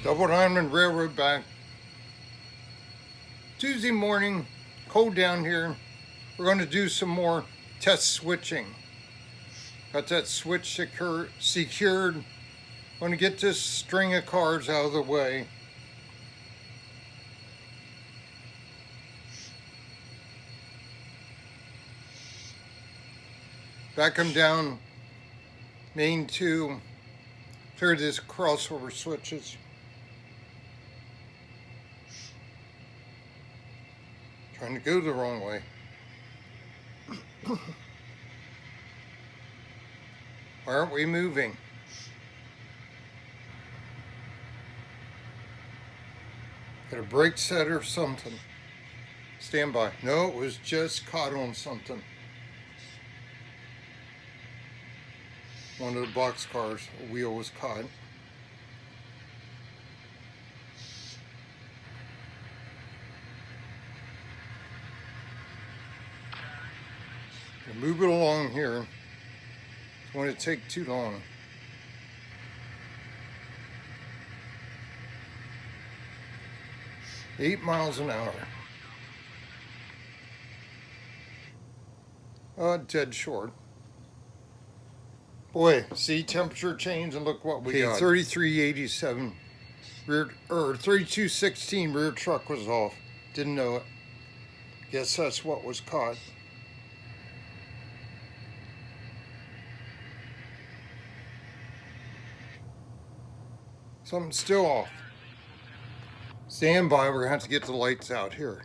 Double Diamond Railroad back. Tuesday morning, cold down here. We're going to do some more test switching. Got that switch secured. Going to get this string of cars out of the way. Back them down. Main 2. Clear this crossover switches. Trying to go the wrong way. Why aren't we moving? Got a brake set or something. Stand by. No, it was just caught on something. One of the box cars, a wheel was caught. Move it along here. Don't want to take too long. $8 miles an hour. Dead short. Boy, see temperature change and look what we got. 3387 rear, or 3216 rear truck was off. Didn't know it. Guess that's what was caught. Something's still off. Stand by, we're gonna have to get the lights out here.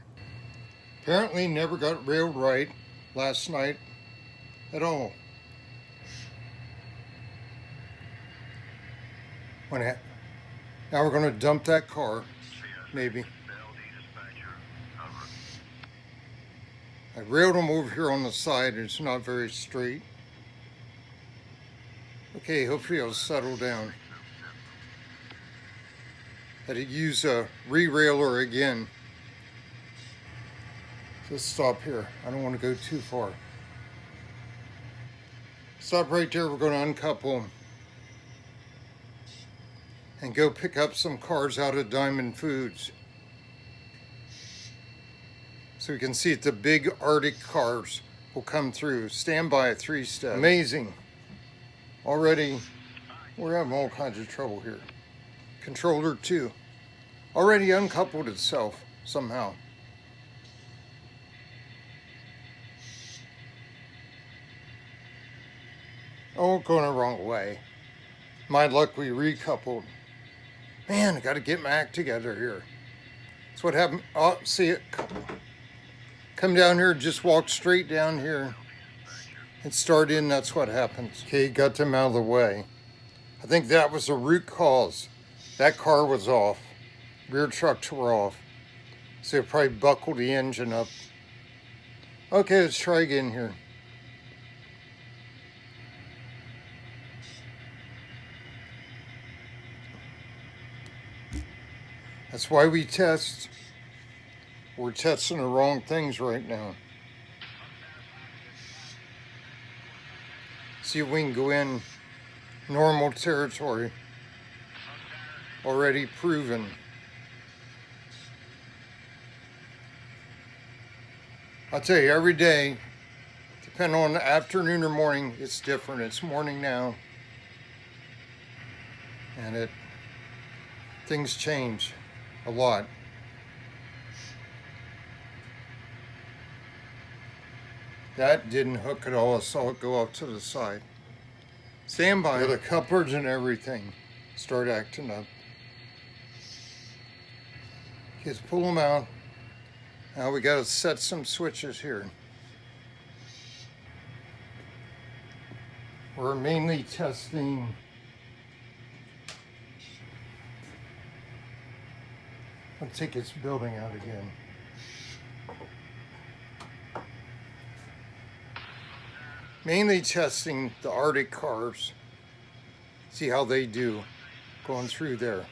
Apparently never got railed right last night at all. Now we're gonna dump that car, maybe. I railed him over here on the side and it's not very straight. Okay, hopefully it'll settle down. Had to use a re-railer again. Just stop here. I don't want to go too far. Stop right there. We're going to uncouple them and go pick up some cars out of Diamond Foods. So we can see if the big Artic cars will come through. Stand by at 3-step. Amazing. Already, we're having all kinds of trouble here. Controller 2 already uncoupled itself somehow. Oh, going the wrong way. My luck, we recoupled. Man, I got to get my act together here. That's what happened. Oh, see it. Come down here, just walk straight down here and start in. That's what happens. Okay, got them out of the way. I think that was the root cause. That car was off. Rear trucks were off. So it probably buckled the engine up. Okay, let's try again here. That's why we test. We're testing the wrong things right now. See if we can go in normal territory. Already proven. I'll tell you, every day, depending on the afternoon or morning, it's different. It's morning now. And things change a lot. That didn't hook at all. I saw it go off to the side. Stand by. The couplers and everything start acting up. Just pull them out. Now we got to set some switches here. We're mainly testing let's take this building out again. Mainly testing the Artic cars. See how they do going through there.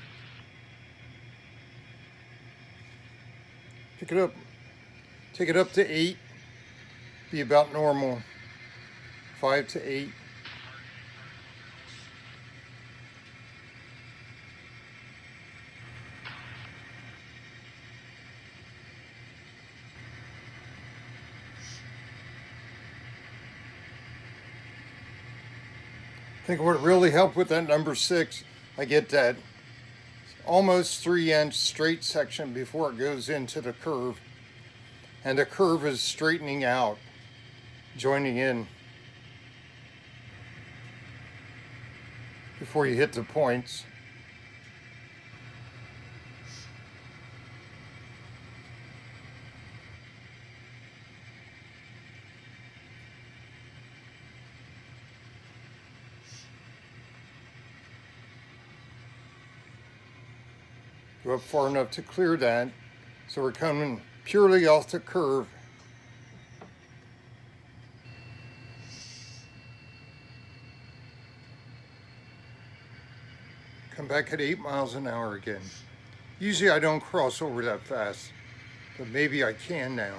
Pick it up. Take it up to 8. Be about normal. 5 to 8. I think what really helped with that number 6, I get that almost 3-inch straight section before it goes into the curve. And the curve is straightening out, joining in before you hit the points. Go up far enough to clear that, so we're coming purely off the curve. Come back at 8 miles an hour again. Usually I don't cross over that fast, but maybe I can now.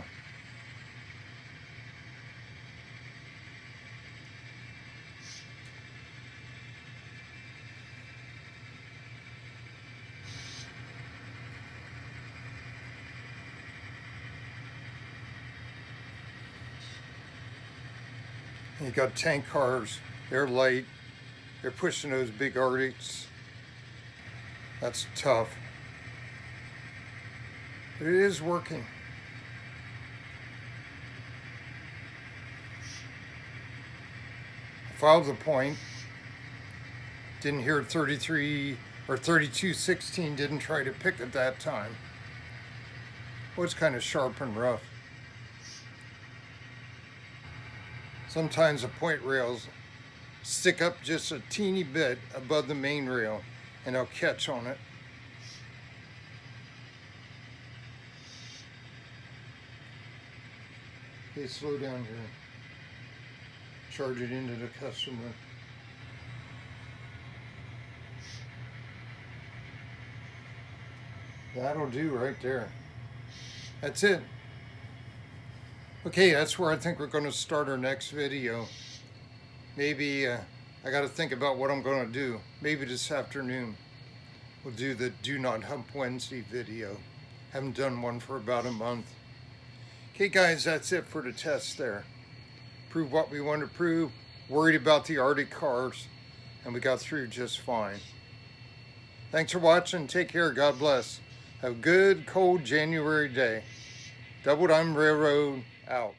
You got tank cars, they're light, they're pushing those big Artics. That's tough. But it is working. I filed the point. Didn't hear 33 or 3216, didn't try to pick at that time. Well, it's kind of sharp and rough. Sometimes the point rails stick up just a teeny bit above the main rail and I'll catch on it. Okay, slow down here. Charge it into the customer. That'll do right there. That's it. Okay, that's where I think we're going to start our next video. Maybe I got to think about what I'm going to do. Maybe this afternoon we'll do the Do Not Hump Wednesday video. Haven't done one for about a month. Okay guys, that's it for the test there. Prove what we want to prove. Worried about the Artic cars, and we got through just fine. Thanks for watching. Take care. God bless. Have a good, cold January day. Double Dime Railroad out.